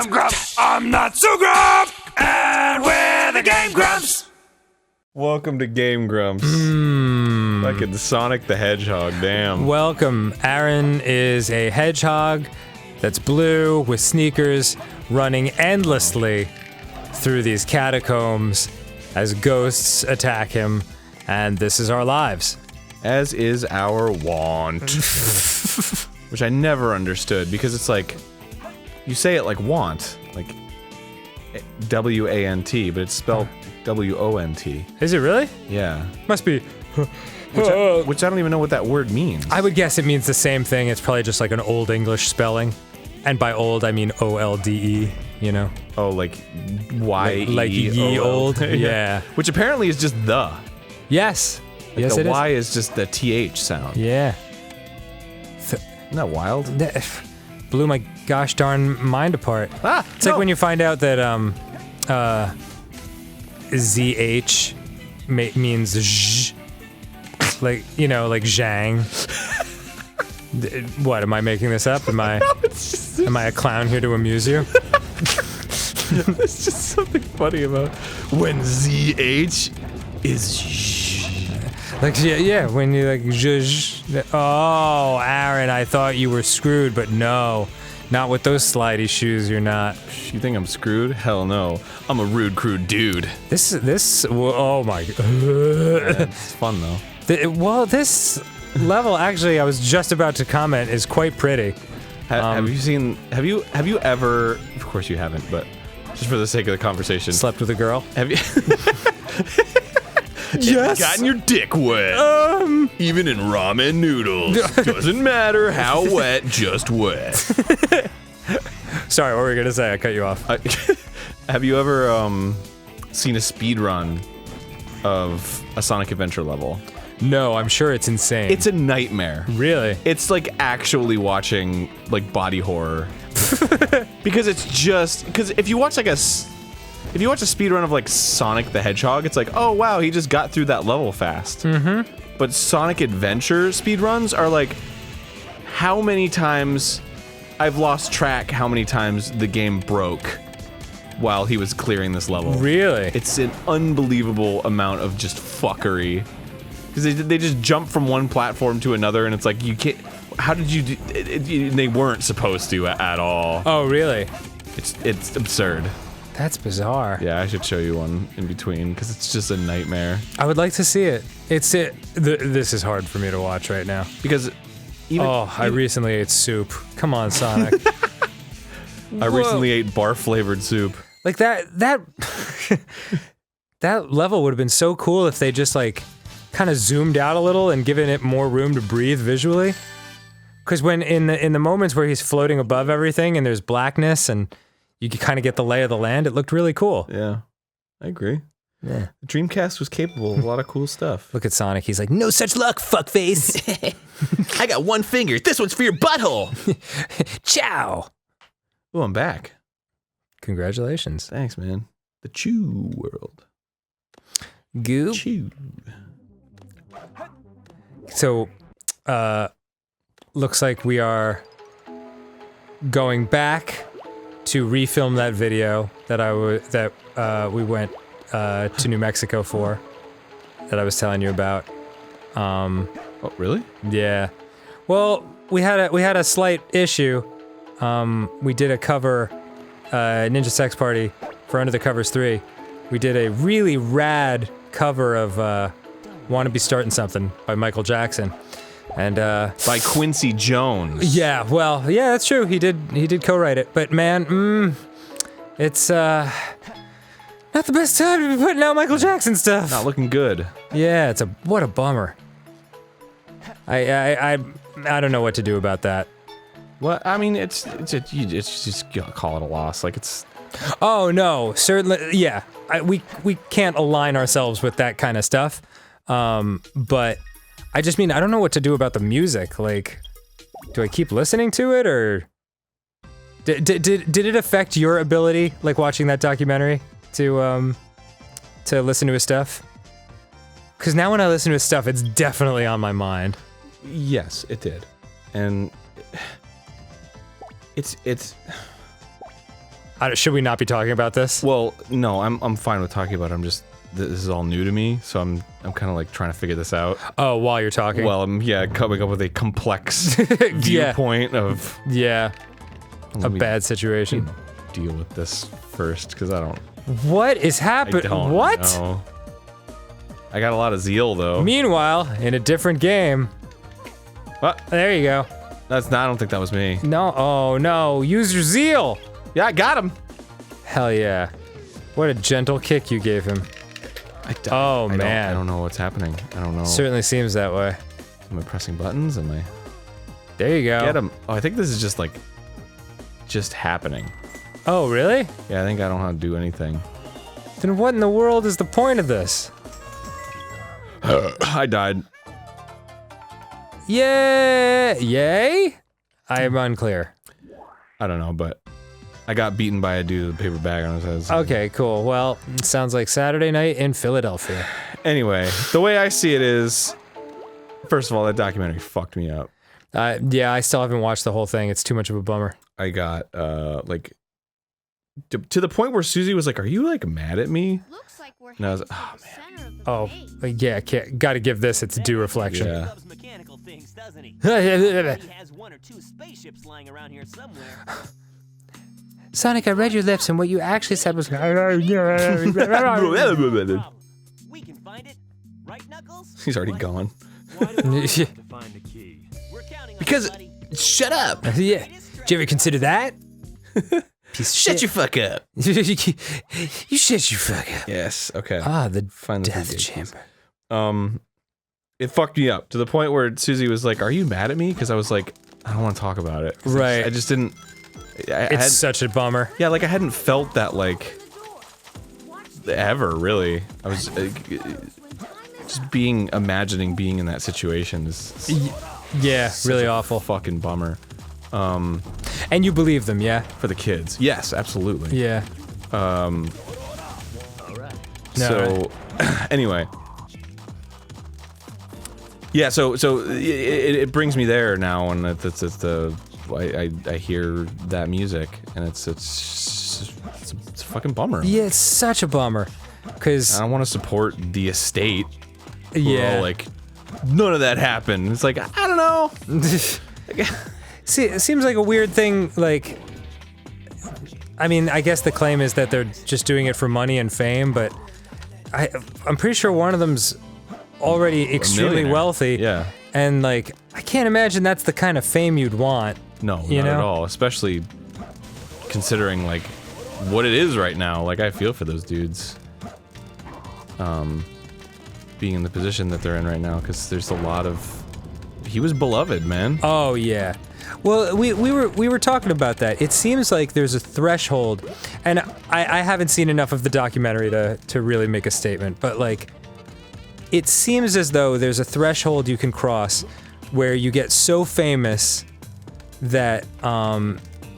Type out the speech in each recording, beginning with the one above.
I'm Grumps. I'm not so Grump. And we're the Game Grumps. Welcome to GameGrumps. Fucking Sonic the Hedgehog, damn. Welcome. Aaron is a hedgehog that's blue with sneakers running endlessly through these catacombs as ghosts attack him, and this is our lives. As is our want. Which I never understood, because it's like, you say it like want, like W-A-N-T, but it's spelled W-O-N-T. Is it really? Yeah. Must be. Which I don't even know what that word means. I would guess it means the same thing. It's probably just like an old English spelling. And by old, I mean O-L-D-E, you know? Oh, like Y-E-O-L. Like ye old? Yeah. Which apparently is just the. Yes. Like Yes, the it is. Y is just the TH sound. Yeah. Isn't that wild? That blew my gosh darn mind apart. It's like when you find out that ZH means zh, like, you know, like Zhang. What, am I making this up? Am I a clown here to amuse you? There's just something funny about when ZH is zh. Like, yeah, when you like zh. Oh, Aaron, I thought you were screwed, but no. Not with those slidey shoes, you're not. You think I'm screwed? Hell no. I'm a rude, crude dude. Oh my god. Yeah, it's fun though. Well, this level, actually, I was just about to comment, is quite pretty. Have you ever, of course you haven't, but just for the sake of the conversation. Slept with a girl? Have you? Yes. Gotten your dick wet. Even in ramen noodles. Doesn't matter how wet, just wet. Sorry, what were you gonna say? I cut you off. Have you ever seen a speed run of a Sonic Adventure level? No, I'm sure it's insane. It's a nightmare. Really? It's like actually watching like body horror. Because it's just if you watch a speedrun of like Sonic the Hedgehog, it's like, oh wow, he just got through that level fast. Mm-hmm. But Sonic Adventure speedruns are like, how many times I've lost track how many times the game broke while he was clearing this level. Really? It's an unbelievable amount of just fuckery. Because they just jump from one platform to another, and it's like, you can't. How did you do it? They weren't supposed to at all. Oh, really? It's absurd. That's bizarre. Yeah, I should show you one in between, because it's just a nightmare. I would like to see it. This is hard for me to watch right now. Because I recently ate soup. Come on, Sonic. I recently ate bar-flavored soup. Like that that level would have been so cool if they just like kind of zoomed out a little and given it more room to breathe visually. Because when in the moments where he's floating above everything and there's blackness and you can kind of get the lay of the land, it looked really cool. Yeah, I agree. Yeah. The Dreamcast was capable of a lot of cool stuff. Look at Sonic, he's like, no such luck, fuckface. I got one finger. This one's for your butthole. Ciao. Oh, I'm back. Congratulations. Thanks, man. The Chew world. Goop. Chew. So, looks like we are going back to refilm that video that we went to New Mexico for, that I was telling you about. Oh, really? Yeah. Well, we had a slight issue. We did a cover, Ninja Sex Party for Under the Covers 3. We did a really rad cover of Wanna Be Startin' Something by Michael Jackson. And by Quincy Jones. Yeah, well, yeah, that's true. He did co-write it. But man, it's not the best time to be putting out Michael Jackson stuff. Not looking good. Yeah, what a bummer. I don't know what to do about that. What? I mean, it's just call it a loss. Like it's. Oh no, certainly, yeah. We can't align ourselves with that kind of stuff. But I just mean, I don't know what to do about the music. Like, do I keep listening to it, or did it affect your ability, like watching that documentary, to listen to his stuff? Because now when I listen to his stuff, it's definitely on my mind. Yes, it did, and it's Should we not be talking about this? Well, no, I'm fine with talking about it. I'm just this is all new to me, so I'm kind of like trying to figure this out. Oh, while you're talking. Well, I'm coming up with a complex viewpoint of a bad situation. Deal with this first, because I don't. What is happening? What? Know. I got a lot of zeal though. Meanwhile, in a different game. What? There you go. That's not. I don't think that was me. No. Oh no. Use your zeal. Yeah, I got him. Hell yeah. What a gentle kick you gave him. Oh man. I don't know what's happening. I don't know. Certainly seems that way. Am I pressing buttons? Am I? There you go. Get him. Oh, I think this is just happening. Oh really? Yeah, I think I don't know how to do anything. Then what in the world is the point of this? I died. Yay! Yay? I am unclear. I don't know, but I got beaten by a dude with a paper bag on his head. So. Okay, cool. Well, it sounds like Saturday night in Philadelphia. Anyway, the way I see it is, first of all, that documentary fucked me up. Yeah, I still haven't watched the whole thing. It's too much of a bummer. I got, like, to the point where Susie was like, "Are you, like, mad at me?" Looks like we're And I was, headed oh, to the man. center of the base. Yeah, gotta give this its due reflection. Yeah. Loves mechanical things, doesn't he? He has one or two spaceships lying around here somewhere. Sonic, I read your lips, and what you actually said was. We can find it, right, Knuckles? He's already gone. Why do I have to find the key? We're counting on Because, you, buddy. shut up! Yeah. Did you ever consider that? Piece of Shut shit. your fuck up! You shut your fuck up. Yes, okay. Ah, the Find the death video chamber. It fucked me up to the point where Susie was like, "Are you mad at me?" Because I was like, "I don't want to talk about it." Right. I just didn't. It's such a bummer. Yeah, like I hadn't felt that like ever really. I was just imagining being in that situation is Yeah, such really a awful. fucking bummer. And you believe them, yeah? For the kids, yes, absolutely. Yeah. No, So, anyway. Yeah, so it brings me there now, and it's I hear that music, and it's a fucking bummer. Yeah, it's such a bummer. Cause I don't want to support the estate. Who are yeah, all like, none of that happened. It's like, I don't know. see, it seems like a weird thing. Like, I mean, I guess the claim is that they're just doing it for money and fame, but I'm pretty sure one of them's already extremely millionaire. wealthy. Yeah. And like, I can't imagine that's the kind of fame you'd want. No, You not at know? all. Especially considering like what it is right now. Like I feel for those dudes. Being in the position that they're in right now, because there's a lot of. He was beloved, man. Oh yeah. Well, we were talking about that. It seems like there's a threshold, and I haven't seen enough of the documentary to really make a statement, but like, it seems as though there's a threshold you can cross where you get so famous that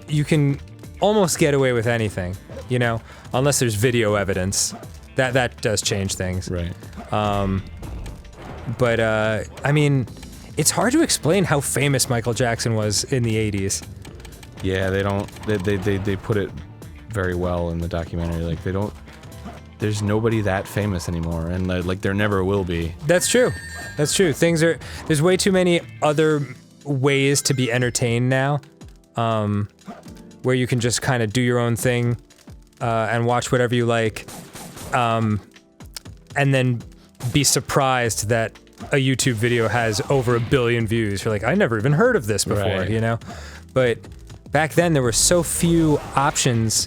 you can almost get away with anything, you know, unless there's video evidence. That does change things. Right. But I mean, it's hard to explain how famous Michael Jackson was in the 80s. Yeah, they don't. They put it very well in the documentary. Like they don't. There's nobody that famous anymore, and like there never will be. That's true. That's true. There's way too many other ways to be entertained now, where you can just kind of do your own thing and watch whatever you like, and then be surprised that a YouTube video has over 1 billion views. You're like, I never even heard of this before, Right. you know? But back then there were so few options.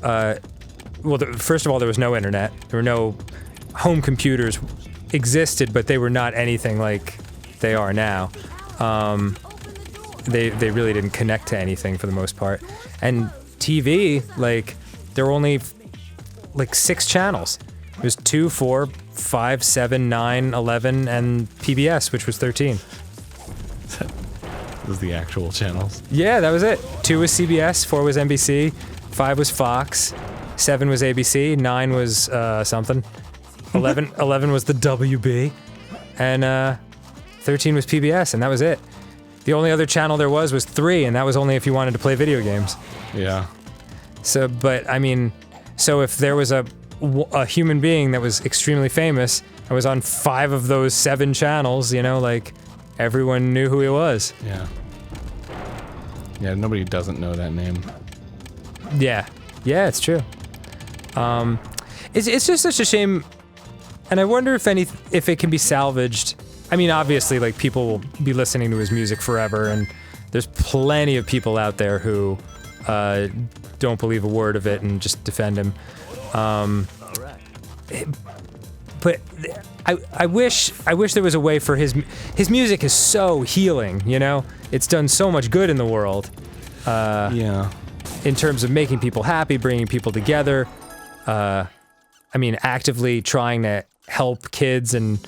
Well, first of all, there was no internet. There were no home computers existed, but they were not anything like they are now. They really didn't connect to anything for the most part. And TV, like, there were only like 6 channels. There's 2, 4, 5, 7, 9, 11, and PBS, which was 13. Those are the actual channels. Yeah, that was it. 2 was CBS, 4 was NBC, 5 was Fox, 7 was ABC, 9 was something, 11 was the WB, and 13 was PBS, and that was it. The only other channel there was 3, and that was only if you wanted to play video games. Yeah. So, but I mean, so if there was a human being that was extremely famous and was on 5 of those 7 channels, you know, like everyone knew who he was. Yeah. Yeah, nobody doesn't know that name. Yeah. Yeah, it's true. It's just such a shame, and I wonder if it can be salvaged. I mean, obviously, like, people will be listening to his music forever, and there's plenty of people out there who don't believe a word of it and just defend him. But I wish there was a way for his music is so healing, you know? It's done so much good in the world. Yeah. In terms of making people happy, bringing people together. I mean, actively trying to help kids and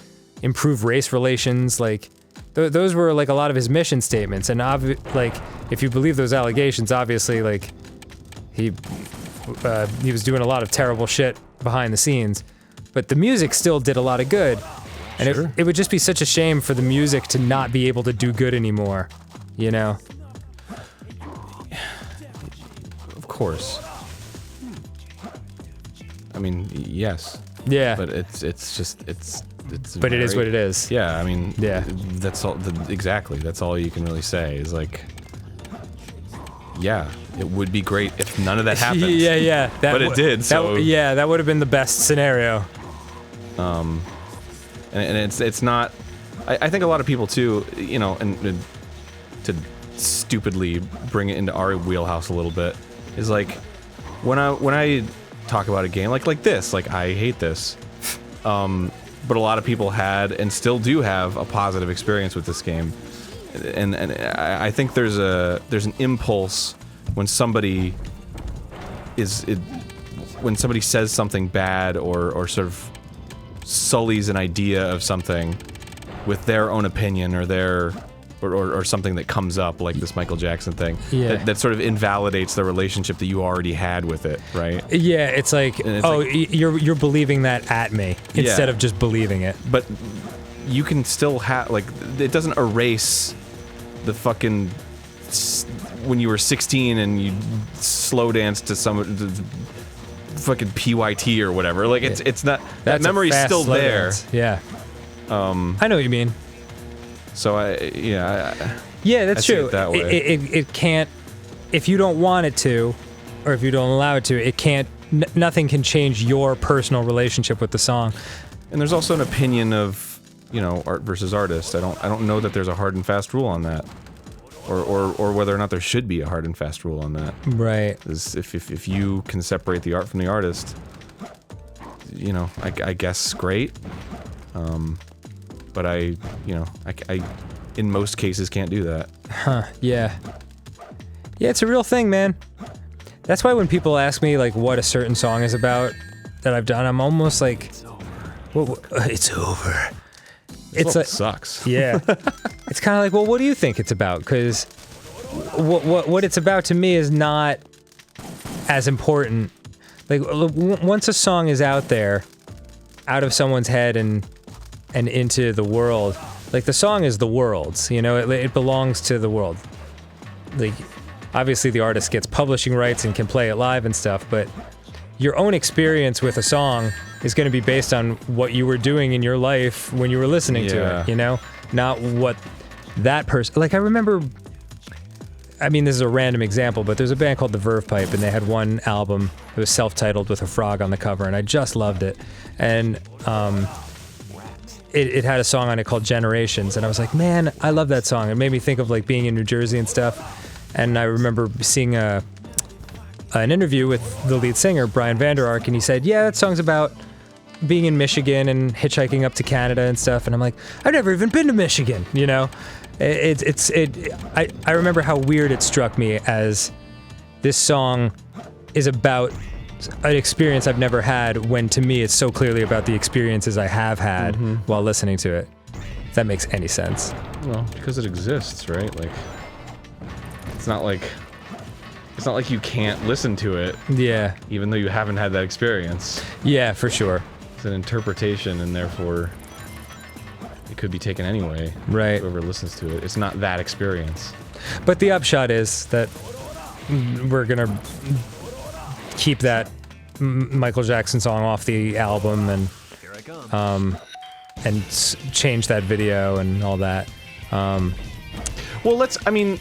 improve race relations. Like, those were like a lot of his mission statements. And like, if you believe those allegations, obviously, like, he was doing a lot of terrible shit behind the scenes. But the music still did a lot of good. And Sure. it would just be such a shame for the music to not be able to do good anymore, you know? Of course. I mean, yes. Yeah. But it's But it is what it is. Yeah, I mean, Yeah. that's all. Exactly. That's all you can really say is like, yeah, it would be great if none of that happened. Yeah. But it did, so- yeah, that would have been the best scenario. And it's not. I think a lot of people too, you know, and to stupidly bring it into our wheelhouse a little bit is like when I talk about a game like this, like I hate this. But a lot of people had and still do have a positive experience with this game, and I think there's an impulse when somebody when somebody says something bad or sort of sullies an idea of something with their own opinion or something that comes up like this Michael Jackson thing that sort of invalidates the relationship that you already had with it, right? Yeah, it's like, you're believing that at me instead of just believing it. But you can still have, like, it doesn't erase the fucking when you were 16 and you slow danced to some fucking PYT or whatever. Like, it's not, that memory's still there. Dance. Yeah. I know what you mean. So yeah, that's I see true. it that way. It can't, if you don't want it to, or if you don't allow it to, it can't. Nothing can change your personal relationship with the song. And there's also an opinion of, you know, art versus artist. I don't know that there's a hard and fast rule on that, or whether or not there should be a hard and fast rule on that. Right. If you can separate the art from the artist, you know, I guess great. But I in most cases can't do that. Huh, yeah. Yeah, it's a real thing, man. That's why when people ask me, like, what a certain song is about that I've done, I'm almost like, it's over. It's like, sucks. Yeah. It's kind of like, well, what do you think it's about? Because what it's about to me is not as important. Like, once a song is out there, out of someone's head and into the world, like, the song is the world's, you know, it belongs to the world. Like, obviously the artist gets publishing rights and can play it live and stuff, but your own experience with a song is going to be based on what you were doing in your life when you were listening to it, you know? Not what that person... Like, I remember... I mean, this is a random example, but there's a band called The Verve Pipe, and they had one album that was self-titled with a frog on the cover, and I just loved it. And, it had a song on it called Generations, and I was like, man, I love that song. It made me think of, like, being in New Jersey and stuff. And I remember seeing an interview with the lead singer, Brian Vander Ark, and he said, yeah, that song's about being in Michigan and hitchhiking up to Canada and stuff. And I'm like, I've never even been to Michigan, you know? I remember how weird it struck me as this song is about an experience I've never had, when to me it's so clearly about the experiences I have had while listening to it. If that makes any sense. Well, because it exists, right? Like, it's not like you can't listen to it. Yeah. Even though you haven't had that experience. Yeah, for sure. It's an interpretation, and therefore it could be taken anyway. Right. Whoever listens to it. It's not that experience. But the upshot is that we're gonna keep that Michael Jackson song off the album and change that video and all that. Well, And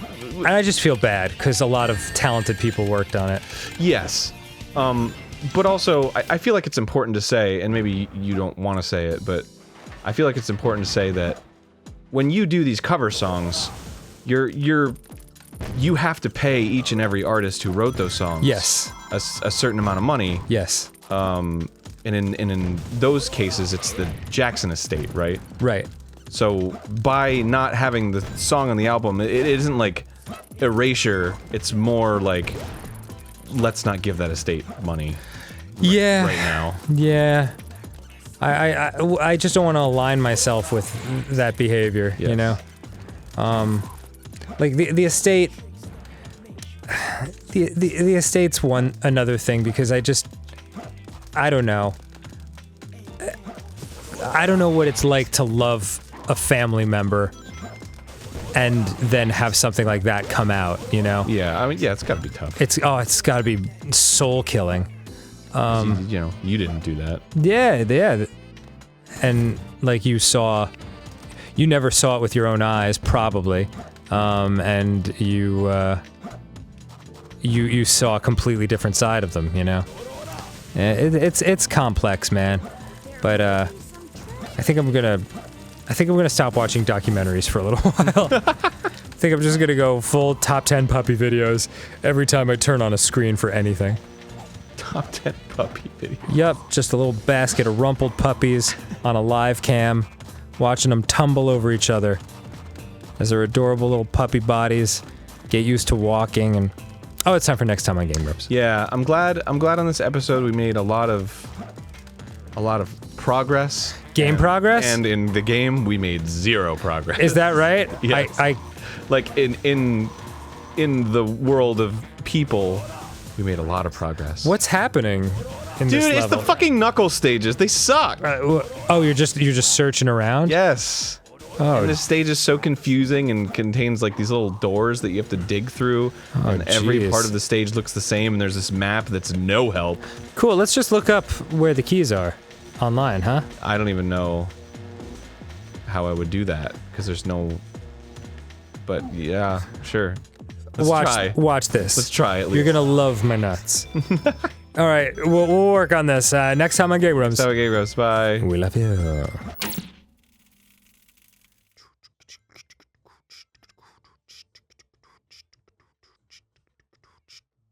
I just feel bad because a lot of talented people worked on it. yes. But also, I feel like it's important to say, and maybe you don't want to say it, but I feel like it's important to say that when you do these cover songs, you have to pay each and every artist who wrote those songs. Yes. A certain amount of money. Yes. And in those cases, it's the Jackson estate, right? Right. So by not having the song on the album, it isn't like erasure. It's more like, let's not give that estate money. Yeah. Right now. Yeah. I just don't want to align myself with that behavior, Yes. you know? Like the estate, the estate's another thing because I don't know. I don't know what it's like to love a family member and then have something like that come out, you know? Yeah, I mean, yeah, it's gotta be tough. It's gotta be soul killing. You know, you didn't do that. Yeah. And like you never saw it with your own eyes, probably. And you saw a completely different side of them, you know? It's complex, man. But, I think I'm gonna stop watching documentaries for a little while. I think I'm just gonna go full top 10 puppy videos every time I turn on a screen for anything. Top 10 puppy video. Yep, just a little basket of rumpled puppies on a live cam, watching them tumble over each other as their adorable little puppy bodies get used to walking and... Oh, it's time for next time on GameGrumps. Yeah, I'm glad on this episode we made a lot of progress. Progress? And in the game, we made 0 progress. Is that right? Yes. Like, in the world of people, we made a lot of progress. What's happening in this Dude, level? it's the fucking Knuckles stages. They suck. Oh, you're just searching around? Yes. Oh, And this stage is so confusing and contains like these little doors that you have to dig through, and every jeez. part of the stage looks the same, and there's this map that's no help. cool. Let's just look up where the keys are online, huh? I don't even know how I would do that, because there's no... But yeah, sure. Let's try. Watch this. Let's try at least. You're gonna love my nuts. All right, we'll work on this next time on GameGrumps. So, okay, Rose, bye. We love you.